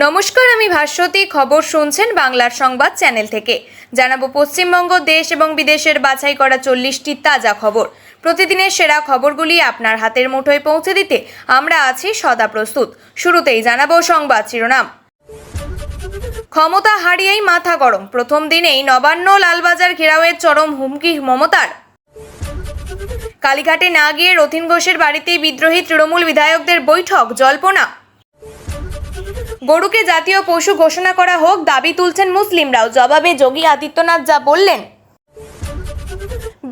নমস্কার, আমি ভাস্বতী। খবর শুনছেন বাংলার সংবাদ চ্যানেল থেকে। জানাবো পশ্চিমবঙ্গ, দেশ এবং বিদেশের বাছাই করা 40টি তাজা খবর। প্রতিদিনের সেরা খবরগুলি আপনার হাতের মুঠোয় পৌঁছে দিতে আমরা আছি সদা প্রস্তুত। শুরুতেই জানাবো সংবাদ শিরোনাম। ক্ষমতা হারিয়েই মাথা গরম, প্রথম দিনেই নবান্ন লালবাজার ঘেরাওয়ের চরম হুমকি মমতার। কালীঘাটে না গিয়ে রথীন ঘোষের বাড়িতেই বিদ্রোহী তৃণমূল বিধায়কদের বৈঠক, জল্পনা। গরুকে জাতীয় পশু ঘোষণা করা হোক, দাবি তুলছেন মুসলিমরাও। জবাবে যোগী আদিত্যনাথ যা বললেন।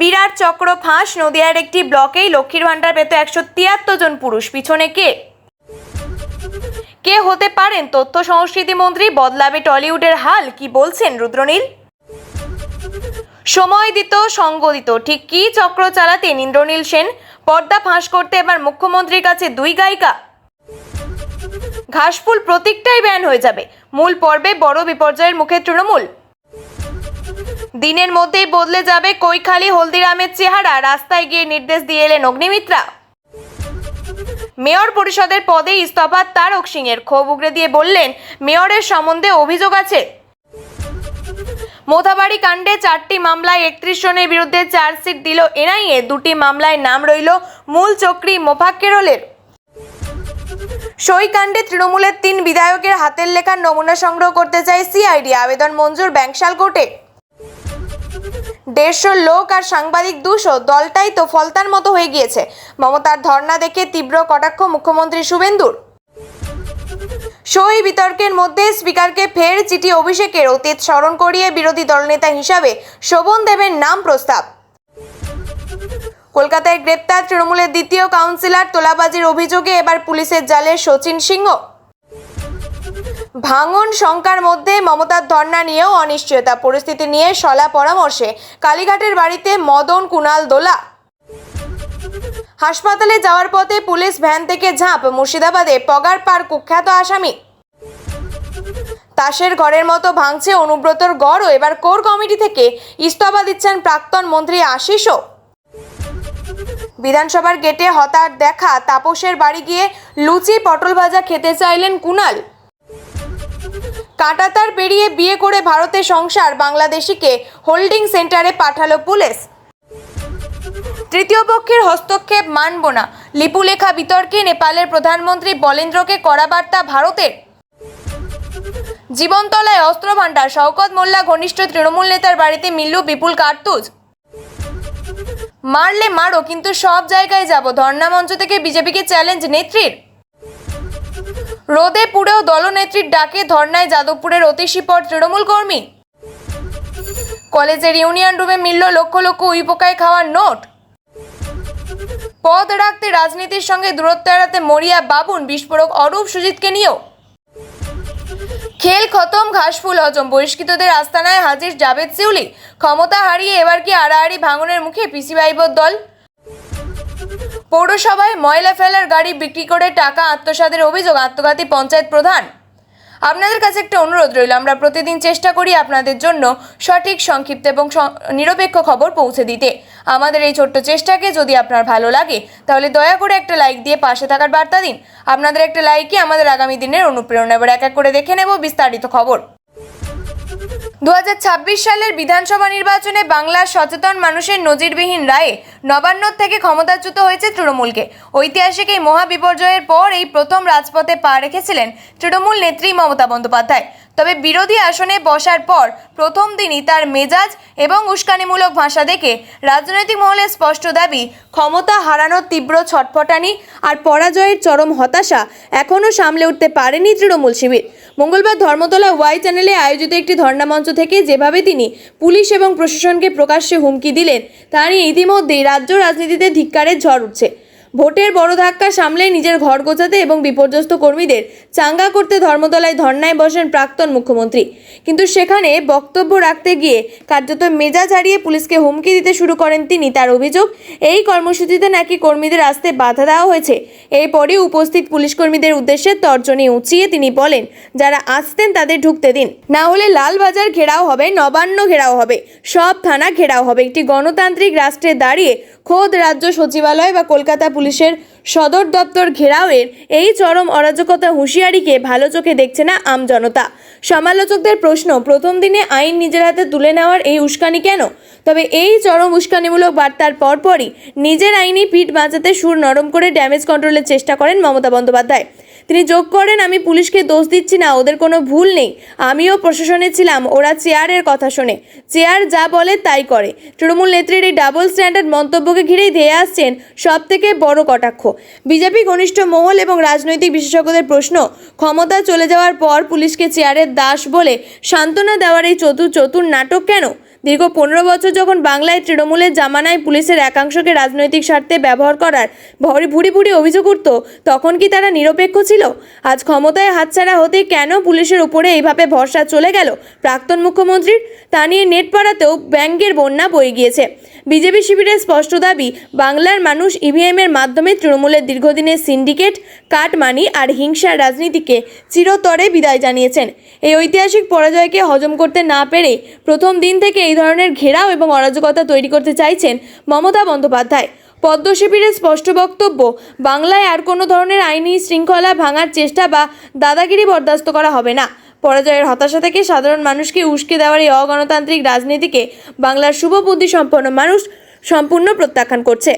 বিরাট চক্র ফাঁস, নদিয়ার একটি ব্লকেই লক্ষ্মীর ভাণ্ডার পেত 173 জন পুরুষ। পিছনে কে হতে পারেন? তথ্য সংস্কৃতি মন্ত্রী। বদলাবে টলিউডের হাল, কি বলছেন রুদ্রনীল? সময় দিত, সঙ্গ দিত, ঠিক কি চক্র চালাতেন ইন্দ্রনীল সেন? পর্দা ফাঁস করতে এবার মুখ্যমন্ত্রীর কাছে দুই গায়িকা। ঘাসফুল প্রতীকটাই ব্যান হয়ে যাবে, মূল পর্বে বড় বিপর্যয়ের মুখে তৃণমূল। দিনের মধ্যেই বদলে যাবে কৈখালী হলদিরামের চেহারা, রাস্তায় গিয়ে নির্দেশ দিয়ে এলেন অগ্নিমিত্রা। মেয়র পরিষদের পদে ইস্তফা তারক সিং এর, ক্ষোভ উগরে দিয়ে বললেন মেয়রের সম্বন্ধে অভিযোগ আছে। মোথাবাড়ি কাণ্ডে 4টি মামলায় 31 জনের বিরুদ্ধে চার্জশিট দিল এনআইএ। 2টি মামলায় নাম রইল মূল চক্রী মোফাক্কেরুলের। সই কাণ্ডে তৃণমূলের 3 বিধায়কের হাতের লেখার নমুনা সংগ্রহ করতে চায় সিআইডি, আবেদন মঞ্জুর ব্যাংশাল কোর্টে। 150 লোক আর সাংবাদিক 200, দলটাই তো ফলতার মতো হয়ে গিয়েছে। মমতার ধর্ণা দেখে তীব্র কটাক্ষ মুখ্যমন্ত্রী শুভেন্দুর। সই বিতর্কের মধ্যে স্পিকারকে ফের চিঠি অভিষেকের, অতীত স্মরণ করিয়ে বিরোধী দলনেতা হিসাবে শোভন দেবের নাম প্রস্তাব। কলকাতায় গ্রেপ্তার তৃণমূলের 2য় কাউন্সিলর, তোলাবাজির অভিযোগে এবার পুলিশের জালে শচীন সিংহ। ভাঙন শঙ্কার মধ্যে মমতার ধর্ণা নিয়েও অনিশ্চয়তা, পরিস্থিতি নিয়ে সলা পরামর্শে কালীঘাটের বাড়িতে মদন কুণাল দোলা। হাসপাতালে যাওয়ার পথে পুলিশ ভ্যান থেকে ঝাঁপ, মুর্শিদাবাদে পগার পার কুখ্যাত আসামি। তাসের ঘরের মতো ভাঙছে অনুব্রতর গড়ও, এবার কোর কমিটি থেকে ইস্তফা দিচ্ছেন প্রাক্তন মন্ত্রী আশিসও। বিধানসভার গেটে হঠাৎ দেখা তাপসের বাড়ি গিয়ে লুচি পটল ভাজা খেতে চাইলেন কুণাল। কাঁটাতার পেরিয়ে বিয়ে করে ভারতে সংসার, বাংলাদেশিকে হোল্ডিং সেন্টারে পাঠালো পুলিশ। তৃতীয় পক্ষের হস্তক্ষেপ মানব না, লিপুলেখা বিতর্কে নেপালের প্রধানমন্ত্রী বলেন্দ্রকে কড়া বার্তা ভারতের। জীবনতলায় অস্ত্র ভাণ্ডার, শওকত মোল্লা ঘনিষ্ঠ তৃণমূল নেতার বাড়িতে মিলল বিপুল কার্তুজ। মারলে মারো, কিন্তু সব জায়গায় যাব, ধর্ণা মঞ্চ থেকে বিজেপিকে চ্যালেঞ্জ নেত্রীর। রোদে পুড়েও দলনেত্রীর ডাকে ধর্নায় যাদবপুরের অতিশীপর তৃণমূল কর্মী। কলেজের ইউনিয়ন রুমে মিলল লক্ষ লক্ষ উইপোকায় খাওয়ার নোট। পদ রাখতে রাজনীতির সঙ্গে দূরত্ব এড়াতে মরিয়া বাবুন, বিস্ফোরক অরূপ সুজিতকে নিয়েও। খেল খতম, ঘাসফুল হজম, বহিষ্কৃতদের আস্তানায় হাজির জাভেদ শিউলি। ক্ষমতা হারিয়ে এবার কি আড়াআড়ি ভাঙনের মুখে পিসিবাইবর দল? পৌরসভায় ময়লা ফেলার গাড়ি বিক্রি করে টাকা আত্মসাতের অভিযোগ, আত্মঘাতী পঞ্চায়েত প্রধান। আপনাদের কাছে একটা অনুরোধ রইল, আমরা প্রতিদিন চেষ্টা করি আপনাদের জন্য সঠিক, সংক্ষিপ্ত এবং নিরপেক্ষ খবর পৌঁছে দিতে। আমাদের এই ছোট্ট চেষ্টাকে যদি আপনার ভালো লাগে তাহলে দয়া করে একটা লাইক দিয়ে পাশে থাকার বার্তা দিন। আপনাদের একটা লাইকই আমাদের আগামী দিনের অনুপ্রেরণা। এবার এক এক করে দেখে নেব বিস্তারিত খবর। 2026 সালের বিধানসভা নির্বাচনে বাংলার সচেতন মানুষের নজিরবিহীন রায়ে নবান্ন থেকে ক্ষমতাচ্যুত হয়েছে তৃণমূলকে। ঐতিহাসিক এই মহা বিপর্যয়ের পর এই প্রথম রাজপথে পা রেখেছিলেন তৃণমূল নেত্রী মমতা বন্দ্যোপাধ্যায়। তবে বিরোধী আসনে বসার পর প্রথম দিনই তার মেজাজ এবং উস্কানিমূলক ভাষা দেখে রাজনৈতিক মহলে স্পষ্ট দাবি, ক্ষমতা হারানোর তীব্র ছটফটানি আর পরাজয়ের চরম হতাশা এখনও সামলে উঠতে পারেনি তৃণমূল শিবির। মঙ্গলবার ধর্মতলা ওয়াই চ্যানেলে আয়োজিত একটি ধর্ণা মঞ্চ থেকে যেভাবে তিনি পুলিশ এবং প্রশাসনকে প্রকাশ্যে হুমকি দিলেন তা নিয়ে ইতিমধ্যেই রাজ্য রাজনীতিতে ধিক্কারের ঝড় উঠছে। ভোটের বড় ধাক্কা সামলে নিজের ঘর গোছাতে এবং বিপর্যস্ত কর্মীদের চাঙ্গা করতে ধর্মতলায় ধর্নায় বসেন প্রাক্তন মুখ্যমন্ত্রী, কিন্তু সেখানে বক্তব্য রাখতে গিয়ে কার্যত মেজাজ হারিয়ে পুলিশকে হুমকি দিতে শুরু করেন তিনি। তার অভিযোগ, এই কর্মসূচিতে নাকি কর্মীদের আসতে বাধা দেওয়া হয়েছে। এরপরই উপস্থিত পুলিশ কর্মীদের উদ্দেশ্যে তর্জনী উঁচিয়ে তিনি বলেন, যারা আসতেন তাদের ঢুকতে দিন, না হলে লালবাজার ঘেরাও হবে, নবান্ন ঘেরাও হবে, সব থানা ঘেরাও হবে। একটি গণতান্ত্রিক রাষ্ট্রে দাঁড়িয়ে খোদ রাজ্য সচিবালয় বা কলকাতা পুলিশের সদর দপ্তর ঘেরাওয়ের এই চরম অরাজকতা হুঁশিয়ারিকে ভালো চোখে দেখছে না আমজনতা। সমালোচকদের প্রশ্ন, প্রথম দিনে আইন নিজের হাতে তুলে নেওয়ার এই উস্কানি কেন? তবে এই চরম উস্কানিমূলক বার্তার পরপরই নিজের আইনি পিঠ বাঁচাতে সুর নরম করে ড্যামেজ কন্ট্রোলের চেষ্টা করেন মমতা বন্দ্যোপাধ্যায়। তিনি যোগ করেন, আমি পুলিশকে দোষ দিচ্ছি না, ওদের কোনো ভুল নেই, আমিও প্রশাসনে ছিলাম, ওরা চেয়ারের কথা শোনে, চেয়ার যা বলে তাই করে। তৃণমূল নেত্রীর এই ডাবল স্ট্যান্ডার্ড মন্তব্যকে ঘিরেই ধেয়ে আসছেন সব থেকে বড় কটাক্ষ। বিজেপি ঘনিষ্ঠ মহল এবং রাজনৈতিক বিশেষজ্ঞদের প্রশ্ন, ক্ষমতা চলে যাওয়ার পর পুলিশকে চেয়ারের দাস বলে সান্ত্বনা দেওয়ার এই চতুর নাটক কেন? দীর্ঘ 15 বছর যখন বাংলায় তৃণমূলের জামানায় পুলিশের একাংশকে রাজনৈতিক স্বার্থে ব্যবহার করার ভুরি অভিযোগ উঠত, তখন কি তারা নিরপেক্ষ ছিল? আজ ক্ষমতায় হাতছাড়া হতে কেন পুলিশের উপরে এইভাবে ভরসা চলে গেল প্রাক্তন মুখ্যমন্ত্রীর? তা নিয়ে নেট পাড়াতেও ব্যঙ্গের বন্যা বয়ে গিয়েছে। বিজেপি শিবিরের স্পষ্ট দাবি, বাংলার মানুষ ইভিএমের মাধ্যমে তৃণমূলের দীর্ঘদিনের সিন্ডিকেট, কাটমানি আর হিংসার রাজনীতিকে চিরতরে বিদায় জানিয়েছেন। এই ঐতিহাসিক পরাজয়কে হজম করতে না পেরে প্রথম দিন থেকে এই ধরনের ঘেরাও এবং অরাজকতা তৈরি করতে চাইছেন মমতা বন্দ্যোপাধ্যায়। পদ্ম শিবিরের স্পষ্ট বক্তব্য, বাংলায় আর কোনো ধরনের আইনি শৃঙ্খলা ভাঙার চেষ্টা বা দাদাগিরি বরদাস্ত করা হবে না। পরাজয়ের হতাশা থেকে সাধারণ মানুষকে উস্কে দেওয়ার এই অগণতান্ত্রিক রাজনীতিকে বাংলার শুভবুদ্ধি সম্পন্ন মানুষ সম্পূর্ণ প্রত্যাখ্যান করছে।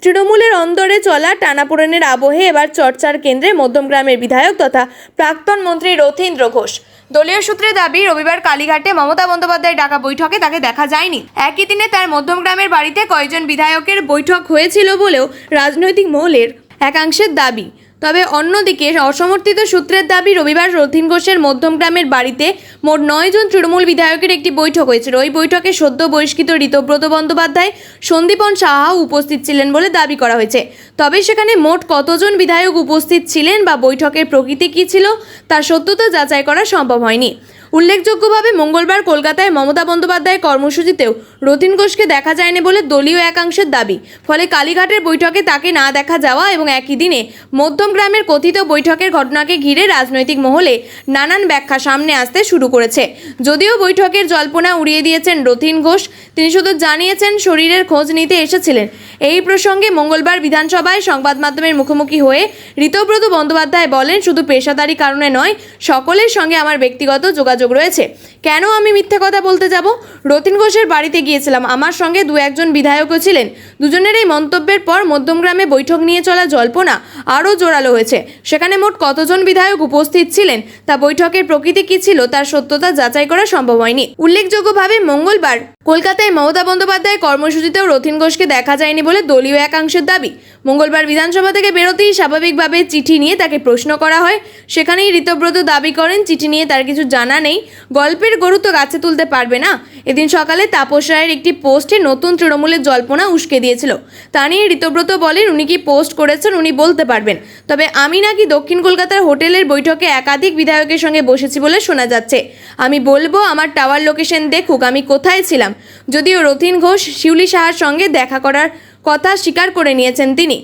তৃণমূলের অন্দরে চলা টানাপোড়েনের আবহে এবার চর্চার কেন্দ্রে মধ্যমগ্রামের বিধায়ক তথা প্রাক্তন মন্ত্রী রথীন্দ্র ঘোষ। দলীয় সূত্রে দাবি, রবিবার কালীঘাটে মমতা বন্দ্যোপাধ্যায় ডাকা বৈঠকে তাকে দেখা যায়নি। একই দিনে তার মধ্যমগ্রামের বাড়িতে কয়েকজন বিধায়কের বৈঠক হয়েছিল বলেও রাজনৈতিক মহলের একাংশের দাবি। তবে অন্যদিকে অসমর্থিত সূত্রের দাবি, রবিবার রথীন ঘোষের মধ্যমগ্রামের বাড়িতে মোট 9 জন তৃণমূল বিধায়কের একটি বৈঠক হয়েছিল। ওই বৈঠকে সদ্য বহিষ্কৃত ঋতব্রত বন্দ্যোপাধ্যায়, সন্দীপন সাহাও উপস্থিত ছিলেন বলে দাবি করা হয়েছে। তবে সেখানে মোট কতজন বিধায়ক উপস্থিত ছিলেন বা বৈঠকের প্রকৃতি কী ছিল তার সত্যতা যাচাই করা সম্ভব হয়নি। উল্লেখযোগ্যভাবে মঙ্গলবার কলকাতায় মমতা বন্দ্যোপাধ্যায়ের কর্মসূচিতেও রথীন ঘোষকে দেখা যায়নি বলে দলীয় একাংশের দাবি। ফলে কালীঘাটের বৈঠকে তাকে না দেখা যাওয়া এবং একই দিনে মধ্যমগ্রামের কথিত বৈঠকের ঘটনাকে ঘিরে রাজনৈতিক মহলে নানান ব্যাখ্যা সামনে আসতে শুরু করেছে। যদিও বৈঠকের জল্পনা উড়িয়ে দিয়েছেন রথীন ঘোষ, তিনি শুধু জানিয়েছেন শরীরের খোঁজ নিতে এসেছিলেন। এই প্রসঙ্গে মঙ্গলবার বিধানসভায় সংবাদ মাধ্যমের মুখোমুখি হয়ে ঋতব্রত বন্দ্যোপাধ্যায় বলেন, শুধু পেশাদারি কারণে নয়, সকলের সঙ্গে আমার ব্যক্তিগত যোগাযোগ রয়েছে। কেন আমি মিথ্যে কথা বলতে যাব? রথীন ঘোষের বাড়িতে গিয়েছিলাম, আমার সঙ্গে 2-1 বিধায়কও ছিলেন। দুজনের এই মন্তব্যের পর মধ্যমগ্রামে বৈঠক নিয়ে চলা জল্পনা আরও জোরালো হয়েছে। সেখানে মোট কতজন বিধায়ক উপস্থিত ছিলেন তা বৈঠকের প্রকৃতি কী ছিল তার সত্যতা যাচাই করা সম্ভব হয়নি। উল্লেখযোগ্যভাবে মঙ্গলবার কলকাতায় মমতা বন্দ্যোপাধ্যায় কর্মসূচিতেও রথীন ঘোষকে দেখা যায়নি বলে দলীয় একাংশের দাবি। মঙ্গলবার বিধানসভা থেকে বেরোতেই স্বাভাবিকভাবে চিঠি নিয়ে তাকে প্রশ্ন করা হয়। সেখানেই ঋতব্রত দাবি করেন, চিঠি নিয়ে তার কিছু জানা নেই, গল্পের গরু তো গাছে তুলতে পারবে না। এদিন সকালে তাপস রায়ের একটি পোস্টে নতুন তৃণমূলের জল্পনা উস্কে দিয়েছিল। তা নিয়ে ঋতব্রত বলেন, উনি কি পোস্ট করেছেন উনি বলতে পারবেন, তবে আমি নাকি দক্ষিণ কলকাতার হোটেলের বৈঠকে একাধিক বিধায়কের সঙ্গে বসেছি বলে শোনা যাচ্ছে। আমি বলবো আমার টাওয়ার লোকেশন দেখুক আমি কোথায় ছিলাম। যদিও রথীন ঘোষ শিউলি সাহার সঙ্গে দেখা করার কথা স্বীকার করে নিয়েছেন তিনি।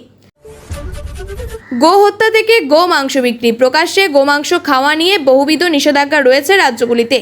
গো হত্যা থেকে গো মাংস বিক্রি, প্রকাশ্যে গোমাংস খাওয়া নিয়ে বহুবিধ নিষেধাজ্ঞা রয়েছে রাজ্যগুলিতে।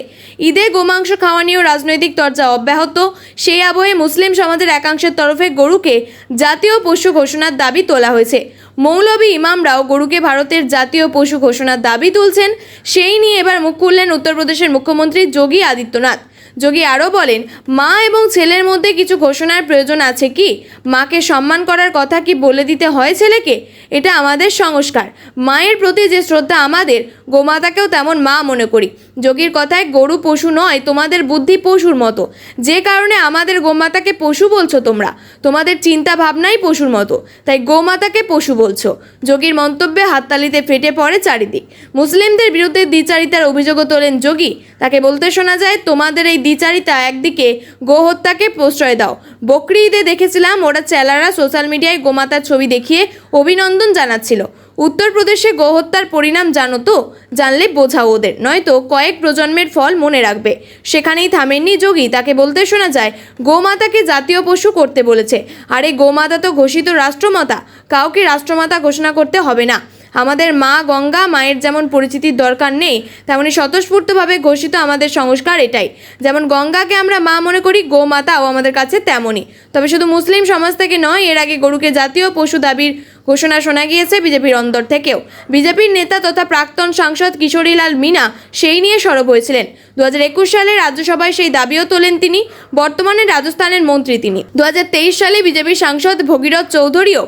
ঈদে গোমাংস খাওয়া নিয়েও রাজনৈতিক চর্চা অব্যাহত। সেই আবহে মুসলিম সমাজের একাংশের তরফে গরুকে জাতীয় পশু ঘোষণার দাবি তোলা হয়েছে। মৌলভী ইমামরাও গরুকে ভারতের জাতীয় পশু ঘোষণার দাবি তুলছেন। সেই নিয়ে এবার মুখ খুললেন উত্তরপ্রদেশের মুখ্যমন্ত্রী যোগী আদিত্যনাথ। যোগী আরও বলেন, মা এবং ছেলের মধ্যে কিছু ঘোষণার প্রয়োজন আছে কি? মাকে সম্মান করার কথা কি বলে দিতে হয় ছেলেকে? এটা আমাদের সংস্কার। মায়ের প্রতি যে শ্রদ্ধা আমাদের, গোমাতাকেও তেমন মা মনে করি। যোগীর কথায়, গরু পশু নয়, তোমাদের বুদ্ধি পশুর মতো, যে কারণে আমাদের গোমাতাকে পশু বলছো তোমরা, তোমাদের চিন্তা ভাবনাই পশুর মতো, তাই গোমাতাকে পশু বলছো। যোগীর মন্তব্যে হাততালিতে ফেটে পড়ে চারিদিক। মুসলিমদের বিরুদ্ধে দ্বিচারিতার অভিযোগও তোলেন যোগী। তাকে বলতে শোনা যায়, তোমাদের এই দ্বিচারিতা একদিকে গো হত্যাকে প্রশ্রয় দাও। বকরি ঈদে দেখেছিলাম ওরা চেলারা সোশ্যাল মিডিয়ায় গোমাতার ছবি দেখিয়ে অভিনন্দন জানাচ্ছিল। উত্তরপ্রদেশে গোহত্যার পরিণাম জানো তো? জানলে বোঝাও ওদের, নয়তো কয়েক প্রজন্মের ফল মনে রাখবে। সেখানেই থামেননি যোগী। তাকে বলতে শোনা যায়, গোমাতাকে জাতীয় পশু করতে বলেছে। আরে গোমাতা তো ঘোষিত রাষ্ট্রমাতা, কাউকে রাষ্ট্রমাতা ঘোষণা করতে হবে না। আমাদের মা গঙ্গা মায়ের যেমন পরিচিতির দরকার নেই, তেমনি স্বতঃস্ফূর্তভাবে ঘোষিত আমাদের সংস্কার এটাই। যেমন গঙ্গাকে আমরা মা মনে করি, গোমাতাও আমাদের কাছে তেমনই। তবে শুধু মুসলিম সমাজ থেকে নয়, এর আগে গরুকে জাতীয় পশু দাবির ঘোষণা শোনা গিয়েছে বিজেপির অন্দর থেকেও। বিজেপির নেতা তথা প্রাক্তন সাংসদ কিশোরীলাল মিনা সেই নিয়ে সরব হয়েছিলেন। 2021 সালে রাজ্যসভায় সেই দাবিও তোলেন তিনি। বর্তমানে রাজস্থানের মন্ত্রী তিনি। 2023 সালে বিজেপির সাংসদ ভগীরথ চৌধুরীও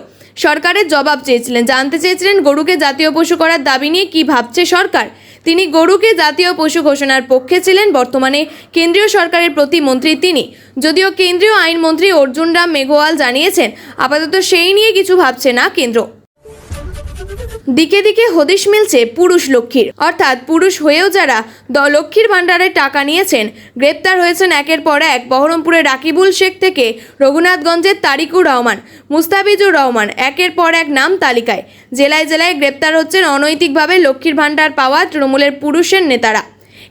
সরকারের জবাব চেয়েছিলেন, জানতে চেয়েছিলেন গরুকে জাতীয় পশু করার দাবি নিয়ে কি ভাবছে সরকার। তিনি গরুকে জাতীয় পশু ঘোষণার পক্ষে ছিলেন। বর্তমানে কেন্দ্রীয় সরকারের প্রতিমন্ত্রী তিনি। যদিও কেন্দ্রীয় আইনমন্ত্রী অর্জুন রাম মেঘওয়াল জানিয়েছেন আপাতত সেই নিয়ে কিছু ভাবছে না কেন্দ্র। দিকে দিকে হদিশ মিলছে পুরুষ লক্ষ্মীর, অর্থাৎ পুরুষ হয়েও যারা লক্ষ্মীর ভাণ্ডারের টাকা নিয়েছেন, গ্রেপ্তার হয়েছেন একের পর এক। বহরমপুরের রাকিবুল শেখ থেকে রঘুনাথগঞ্জের তারিকুর রহমান, মুস্তাফিজুর রহমান, একের পর এক নাম তালিকায়। জেলায় জেলায় গ্রেপ্তার হচ্ছেন অনৈতিকভাবে লক্ষ্মীর ভাণ্ডার পাওয়া তৃণমূলের পুরুষের নেতারা।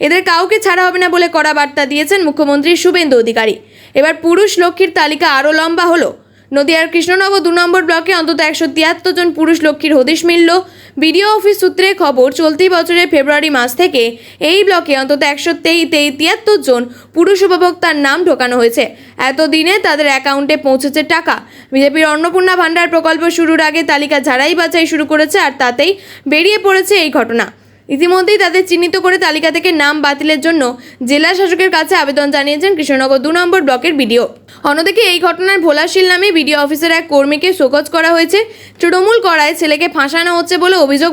এদের কাউকে ছাড়া হবে না বলে কড়া বার্তা দিয়েছেন মুখ্যমন্ত্রী শুভেন্দু অধিকারী। এবার পুরুষ লক্ষ্মীর তালিকা আরও লম্বা হলো। নদিয়ার কৃষ্ণনগর 2 নম্বর ব্লকে অন্তত 173 জন পুরুষ লক্ষ্মীর হদিশ মিলল। বিডিও অফিস সূত্রে খবর, চলতি বছরের ফেব্রুয়ারি মাস থেকে এই ব্লকে অন্তত 173 জন পুরুষ উপভোক্তার নাম ঢোকানো হয়েছে। এতদিনে তাদের অ্যাকাউন্টে পৌঁছেছে টাকা। বিজেপির অন্নপূর্ণা ভাণ্ডার প্রকল্প শুরুর আগে তালিকা ঝাড়াই বাছাই শুরু করেছে, আর তাতেই বেরিয়ে পড়েছে এই ঘটনা। ইতিমধ্যেই তাদের চিহ্নিত করে তালিকা থেকে নাম বাতিলের জন্য জেলা শাসকের কাছে আবেদন জানিয়েছেন কৃষ্ণনগর 2 নম্বর ব্লকের বিডিও। অন্যদিকে এই ঘটনার ভোলাশীল নামে বিডিও অফিসের এক কর্মীকে শোকজ করা হয়েছে। তৃণমূল করায় ছেলেকে ফাঁসানো হচ্ছে বলে অভিযোগ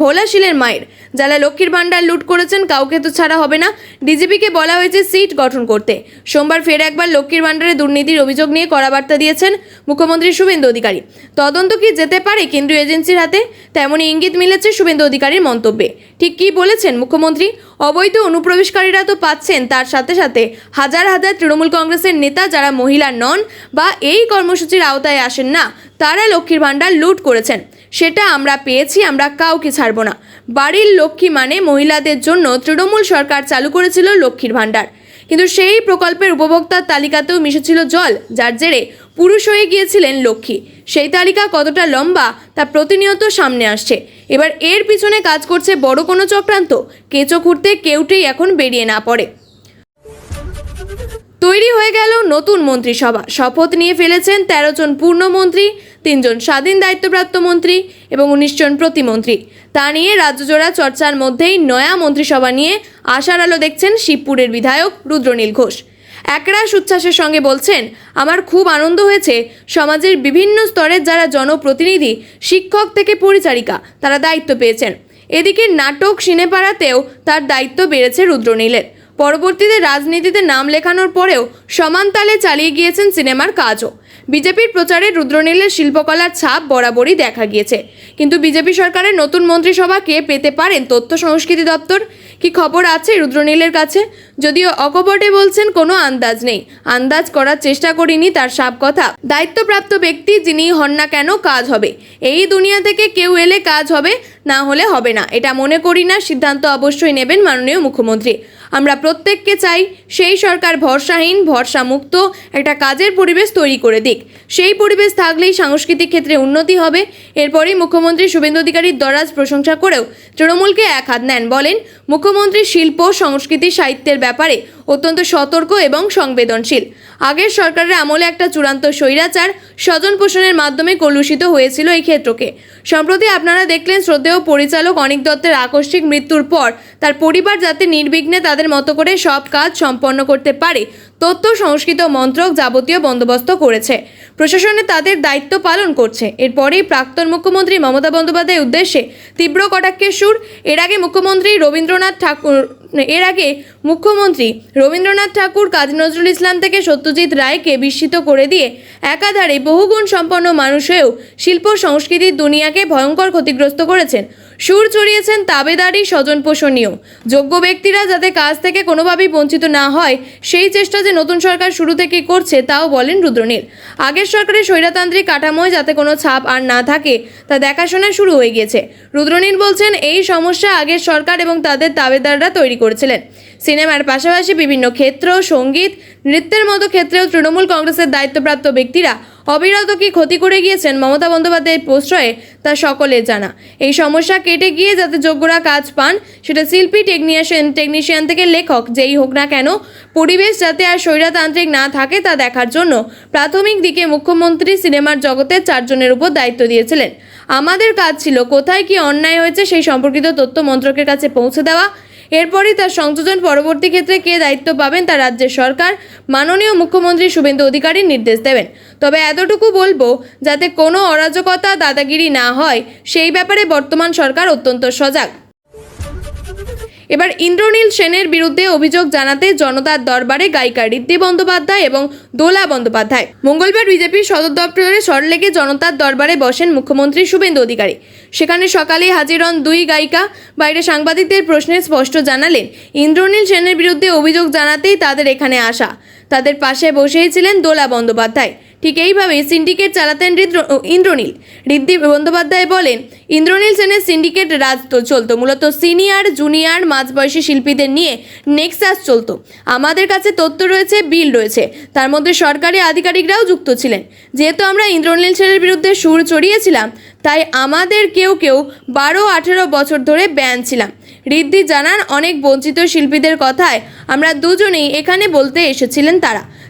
ভোলাশীলের মায়ের। যারা লক্ষ্মীর ভাণ্ডার লুট করেছেন কাউকে তো ছাড়া হবে না। ডিজিপিকে বলা হয়েছে সিট গঠন করতে। সোমবার ফের একবার লক্ষ্মীর ভাণ্ডারে দুর্নীতির অভিযোগ নিয়ে কড়া বার্তা দিয়েছেন মুখ্যমন্ত্রী শুভেন্দু অধিকারী। তদন্ত কি যেতে পারে কেন্দ্রীয় এজেন্সির হাতে, তেমনই ইঙ্গিত মিলেছে শুভেন্দু অধিকারীর মন্তব্যে। ঠিক কি বলেছেন মুখ্যমন্ত্রী? অবৈধ অনুপ্রবেশকারীরা তো পাচ্ছেন, তার সাথে সাথে হাজার হাজার তৃণমূল কংগ্রেসের নেতা যারা মহিলা নন বা এই কর্মসূচির আওতায় আসেন না, তারা লক্ষ্মীর ভাণ্ডার লুট করেছেন। সেটা আমরা পেয়েছি, আমরা কাউকে ছাড়ব না। বাড়ির লক্ষ্মী মানে মহিলাদের জন্য তৃণমূল সরকার চালু করেছিল লক্ষ্মীর ভাণ্ডার, কিন্তু সেই প্রকল্পের উপভোক্তার তালিকাতেও মিশেছিল জল, যার জেরে পুরুষ হয়ে গিয়েছিলেন লক্ষ্মী। সেই তালিকা কতটা লম্বা তা প্রতিনিয়ত সামনে আসছে। এবার এর পিছনে কাজ করছে বড় কোনো চক্রান্ত। কেঁচো খুঁড়তে কেউটেই এখন বেরিয়ে না পড়ে। তৈরি হয়ে গেল নতুন মন্ত্রিসভা। শপথ নিয়ে ফেলেছেন 13 জন পূর্ণমন্ত্রী, 3 জন স্বাধীন দায়িত্বপ্রাপ্ত মন্ত্রী এবং 19 জন প্রতিমন্ত্রী। তা নিয়ে রাজ্যজোড়া চর্চার মধ্যেই নয়া মন্ত্রিসভা নিয়ে আশার আলো দেখছেন শিবপুরের বিধায়ক রুদ্রনীল ঘোষ। একরাশ উচ্ছ্বাসের সঙ্গে বলছেন, আমার খুব আনন্দ হয়েছে সমাজের বিভিন্ন স্তরের যারা জনপ্রতিনিধি, শিক্ষক থেকে পরিচারিকা, তারা দায়িত্ব পেয়েছেন। এদিকে নাটক সিনেপাড়াতেও তার দায়িত্ব বেড়েছে রুদ্রনীলের। পরবর্তীতে রাজনীতিতে নাম লেখানোর পরেও সমান তালে চালিয়ে গিয়েছেন সিনেমার কাজও। বিজেপির প্রচারে রুদ্রনীলের শিল্পকলার ছাপ বরাবরই দেখা গিয়েছে। কিন্তু বিজেপি সরকারের নতুন মন্ত্রিসভা কে পেতে পারেন তথ্য সংস্কৃতি দপ্তর? কি খবর আছে রুদ্রনীলের কাছে? যদিও অকপটে বলছেন কোনো আন্দাজ নেই, আন্দাজ করার চেষ্টা করিনি, তার সাপ কথা। দায়িত্বপ্রাপ্ত ব্যক্তি যিনি হন না কেন কাজ হবে। এই দুনিয়া থেকে কেউ এলে কাজ হবে, না হলে হবে না, এটা মনে করি না। সিদ্ধান্ত অবশ্যই নেবেন মাননীয় মুখ্যমন্ত্রী। আমরা প্রত্যেককে চাই সেই সরকার ভরসাহীন, ভরসামুক্ত একটা কাজের পরিবেশ তৈরি করে দিক। সেই পরিবেশ থাকলেই সাংস্কৃতিক ক্ষেত্রে উন্নতি হবে। এরপরেই মুখ্যমন্ত্রী শুভেন্দু অধিকারীর দরাজ প্রশংসা করেও তৃণমূলকে এক হাত নেন। বলেন, মুখ্যমন্ত্রী শিল্প, সংস্কৃতি, সাহিত্যের ব্যাপারে অত্যন্ত সতর্ক এবং সংবেদনশীল। আগের সরকারের আমলে একটা চূড়ান্ত স্বৈরাচার স্বজন পোষণের মাধ্যমে কলুষিত হয়েছিল এই ক্ষেত্রকে। সম্প্রতি আপনারা দেখলেন শ্রদ্ধেয় পরিচালক অনিক দত্তের আকস্মিক মৃত্যুর পর তার পরিবার যাতে নির্বিঘ্নে তাদের মতো করে সব কাজ সম্পন্ন করতে পারে, তথ্য সংস্কৃতি মন্ত্রক যাবতীয় বন্দোবস্ত করেছে। প্রশাসনে তাদের দায়িত্ব পালন করছে। এরপরেই প্রাক্তন মুখ্যমন্ত্রী মমতা বন্দ্যোপাধ্যায়ের উদ্দেশ্যে তীব্র কটাক্ষের সুর। এর আগে মুখ্যমন্ত্রী রবীন্দ্রনাথ ঠাকুর, কাজী নজরুল ইসলাম থেকে সত্যজিৎ রায়কে বিস্মিত করে দিয়ে একাধারে বহুগুণ সম্পন্ন মানুষ হয়েও শিল্প সংস্কৃতির দুনিয়াকে ভয়ঙ্কর ক্ষতিগ্রস্ত করেছেন। সুর চড়িয়েছেন তাবেদারি, স্বজন পোষণীয় যোগ্য ব্যক্তিরা যাতে কাজ থেকে কোনোভাবেই বঞ্চিত না হয়, সেই চেষ্টা যে নতুন সরকার শুরু থেকেই করছে তাও বলেন রুদ্রনীল। আগের সরকারের স্বৈরতান্ত্রিক কাঠামোয় যাতে কোনো ছাপ আর না থাকে তা দেখাশোনা শুরু হয়ে গিয়েছে। রুদ্রনীল বলছেন, এই সমস্যা আগের সরকার এবং তাদের তাবেদাররা তৈরি করেছিলেন। সিনেমার পাশাপাশি বিভিন্ন ক্ষেত্র, সঙ্গীত, নৃত্যের মতো ক্ষেত্রেও তৃণমূল কংগ্রেসের দায়িত্বপ্রাপ্ত ব্যক্তিরা অবিরত কি ক্ষতি করে গিয়েছেন মমতা বন্দ্যোপাধ্যায়ের প্রশ্রয়ে তা সকলের জানা। এই সমস্যা কেটে গিয়ে যাতে যোগ্যরা কাজ পান, সেটা শিল্পী, টেকনিশিয়ান থেকে লেখক যেই হোক না কেন, পরিবেশ যাতে আর স্বৈরতান্ত্রিক না থাকে তা দেখার জন্য প্রাথমিক দিকে মুখ্যমন্ত্রী সিনেমার জগতের 4 জনের উপর দায়িত্ব দিয়েছিলেন। আমাদের কাজ ছিল কোথায় কি অন্যায় হয়েছে সেই সম্পর্কিত তথ্য মন্ত্রকের কাছে পৌঁছে দেওয়া। এরপরই তার সংযোজন পরবর্তী ক্ষেত্রে কে দায়িত্ব পাবেন তা রাজ্যের সরকার মাননীয় মুখ্যমন্ত্রী শুভেন্দু অধিকারী নির্দেশ দেবেন। তবে এতটুকু বলবো, যাতে কোনো অরাজকতা, দাদাগিরি না হয় সেই ব্যাপারে বর্তমান সরকার অত্যন্ত সজাগ। এবার ইন্দ্রনীল সেনের বিরুদ্ধে অভিযোগ জানাতে জনতার দরবারে গায়িকা ঋদ্ধি বন্দ্যোপাধ্যায় এবং দোলা বন্দ্যোপাধ্যায়। মঙ্গলবার বিজেপির সদর দপ্তরে সরলেগে জনতার দরবারে বসেন মুখ্যমন্ত্রী শুভেন্দু অধিকারী। সেখানে সকালেই হাজির হন দুই গায়িকা। বাইরে সাংবাদিকদের প্রশ্নে স্পষ্ট জানালেন, ইন্দ্রনীল সেনের বিরুদ্ধে অভিযোগ জানাতেই তাদের এখানে আসা। তাদের পাশে বসেই ছিলেন দোলা বন্দ্যোপাধ্যায়। ঠিক এইভাবেই সিন্ডিকেট চালাতেন ইন্দ্রনীল। ঋদ্ধি বন্দ্যোপাধ্যায় বলেন, ইন্দ্রনীল সেনের সিন্ডিকেট রাজ চলতো, মূলত সিনিয়র, জুনিয়র, মাঝবয়সী শিল্পীদের নিয়ে নেক্সাস চলতো। আমাদের কাছে তথ্য রয়েছে, বিল রয়েছে, তার মধ্যে সরকারি আধিকারিকরাও যুক্ত ছিলেন। যেহেতু আমরা ইন্দ্রনীল সেনের বিরুদ্ধে সুর চড়িয়েছিলাম, তাই আমাদের কেউ 12-18 বছর ধরে ব্যান ছিলাম। ঋদ্ধি জানান, অনেক বঞ্চিত শিল্পীদের কথায় আমরা দুজনেই এখানে বলতে এসেছিলেন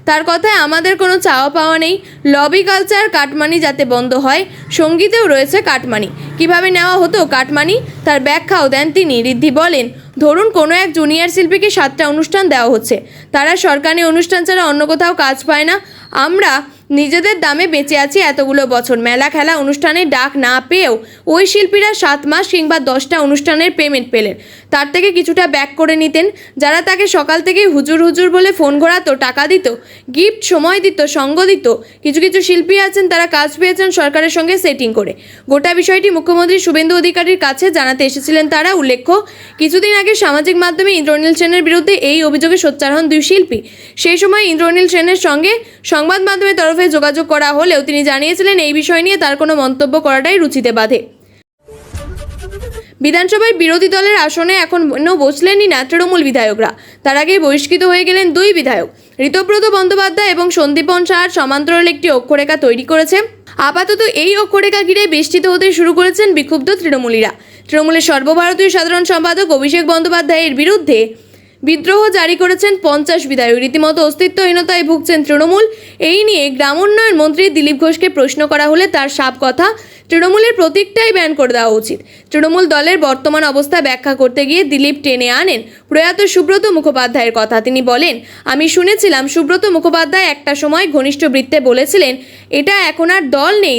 তার কথায় আমাদের কোনো চাওয়া পাওয়া নেই। লবি কালচার, কাটমানি যাতে বন্ধ হয়। সঙ্গীতেও রয়েছে কাটমানি। কিভাবে নেওয়া হতো কাটমানি তার ব্যাখ্যাও দেন তিনি। ঋদ্ধি বলেন, ধরুন কোনো এক জুনিয়র শিল্পীকে 7টা অনুষ্ঠান দেওয়া হচ্ছে, তারা সরকারি অনুষ্ঠান ছাড়া অন্য কোথাও কাজ পায় না। আমরা নিজেদের দামে বেঁচে আছি এতগুলো বছর, মেলা খেলা অনুষ্ঠানের ডাক না পেয়েও ওই শিল্পীরা 7 মাস কিংবা 10টা অনুষ্ঠানের পেমেন্ট পেলেন। তার থেকে কিছুটা ব্যাক করে নিতেন। যারা তাকে সকাল থেকে হুজুর হুজুর বলে ফোন ঘোরাতো, টাকা দিত, গিফট, সময় দিত, সঙ্গ দিত। কিছু শিল্পী আছেন তারা কাজ পেয়েছেন সরকারের সঙ্গে সেটিং করে। গোটা বিষয়টি মুখ্যমন্ত্রী শুভেন্দু অধিকারীর কাছে জানাতে এসেছিলেন তারা। উল্লেখ্য, কিছুদিন আগে সামাজিক মাধ্যমে ইন্দ্রনীল সেনের বিরুদ্ধে এই অভিযোগে সোচ্চার হন 2 শিল্পী। সেই সময় ইন্দ্রনীল সেনের সঙ্গে সংবাদ মাধ্যমের তরফে যোগাযোগ করা হলেও তিনি জানিয়েছিলেন এই বিষয় নিয়ে তার কোনো মন্তব্য করাটাই রুচিতে বাধে। বিধানসভায় বিরোধী দলের আসনে এখনো বসলেনই না তৃণমূল বিধায়করা। তার আগে বহিষ্কৃত হয়ে গেলেন 2 বিধায়ক। ঋতব্রত বন্দ্যোপাধ্যায় এবং সন্দীপন সাহার সমান্তরাল একটি অক্ষরেখা তৈরি করেছে। আপাতত এই অক্ষরেখা ঘিরে বেষ্টিত হতে শুরু করেছেন বিক্ষুব্ধ তৃণমূলীরা। তৃণমূলের সর্বভারতীয় সাধারণ সম্পাদক অভিষেক বন্দ্যোপাধ্যায়ের বিরুদ্ধে বিদ্রোহ জারি করেছেন 50 বিধায়ক। রীতিমতো অস্তিত্বহীনতায় ভুগছেন তৃণমূল। এই নিয়ে গ্রামোন্নয়ন মন্ত্রী দিলীপ ঘোষকে প্রশ্ন করা হলে তার সাফ কথা, তৃণমূলের প্রতীকটাই ব্যান করে দেওয়া উচিত। তৃণমূল দলের বর্তমান অবস্থা ব্যাখ্যা করতে গিয়ে দিলীপ টেনে আনেন প্রয়াত সুব্রত মুখোপাধ্যায়ের কথা। তিনি বলেন, আমি শুনেছিলাম সুব্রত মুখোপাধ্যায় একটা সময় ঘনিষ্ঠ বৃত্তে বলেছিলেন, এটা এখন আর দল নেই,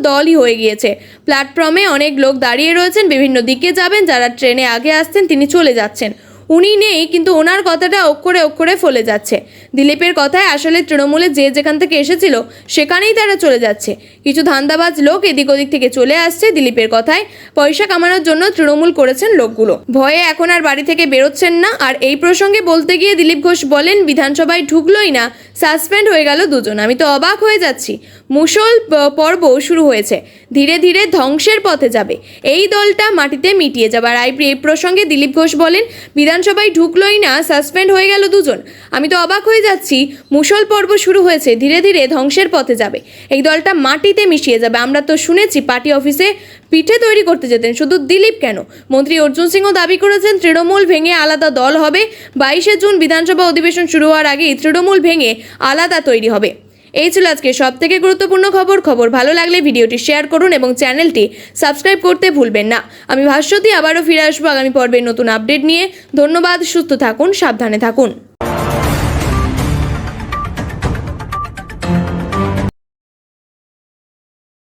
দলই হয়ে গিয়েছে। প্ল্যাটফর্মে অনেক লোক দাঁড়িয়ে রয়েছেন, বিভিন্ন দিকে যাবেন, যারা ট্রেনে আগে আসছেন তিনি চলে যাচ্ছেন। উনি নেই, কিন্তু ওনার কথাটা অক্ষরে ফলে যাচ্ছে। দিলীপের কথায় আসলে তৃণমূলে যে যেখান থেকে এসেছিল সেখানেই তারা চলে যাচ্ছে। কিছু ধান্দাবাজ লোক এদিক ওদিক থেকে চলে আসছে। দিলীপের কথায় পয়সা কামানোর জন্য তৃণমূল করেছেন লোকগুলো। ভয়ে এখন আর বাড়ি থেকে বেরোচ্ছেন না। আর এই প্রসঙ্গে বলতে গিয়ে দিলীপ ঘোষ বলেন, বিধানসভায় ঢুকলোই না, সাসপেন্ড হয়ে গেল 2 জন। আমি তো অবাক হয়ে যাচ্ছি। মুষল পর্ব শুরু হয়েছে, ধীরে ধীরে ধ্বংসের পথে যাবে। এই দলটা মাটিতে মিটিয়ে যাবে। আর এই প্রসঙ্গে দিলীপ ঘোষ বলেন, বিধানসভায় ঢুকলোই না, সাসপেন্ড হয়ে গেল 2 জন। আমি তো অবাক হয়ে যাচ্ছি। মুষল পর্ব শুরু হয়েছে, ধীরে ধীরে ধ্বংসের পথে যাবে। এই দলটা মাটিতে মিশিয়ে যাবে। আমরা তো শুনেছি পার্টি অফিসে পিঠে তৈরি করতে যেতেন, শুধু দিলীপ কেন, মন্ত্রী অর্জুন সিংও দাবি করেছেন তৃণমূল ভেঙে আলাদা দল হবে। 22শে জুন বিধানসভা অধিবেশন শুরু হওয়ার আগেই তৃণমূল ভেঙে আলাদা তৈরি হবে। এই ছিল আজকে সবথেকে গুরুত্বপূর্ণ খবর। ভালো লাগলে ভিডিওটি শেয়ার করুন এবং চ্যানেলটি সাবস্ক্রাইব করতে ভুলবেন না। আমি ভাস্বতী আবারও ফিরে আসবো আগামী পর্বের নতুন আপডেট নিয়ে। ধন্যবাদ, সুস্থ থাকুন, সাবধানে থাকুন।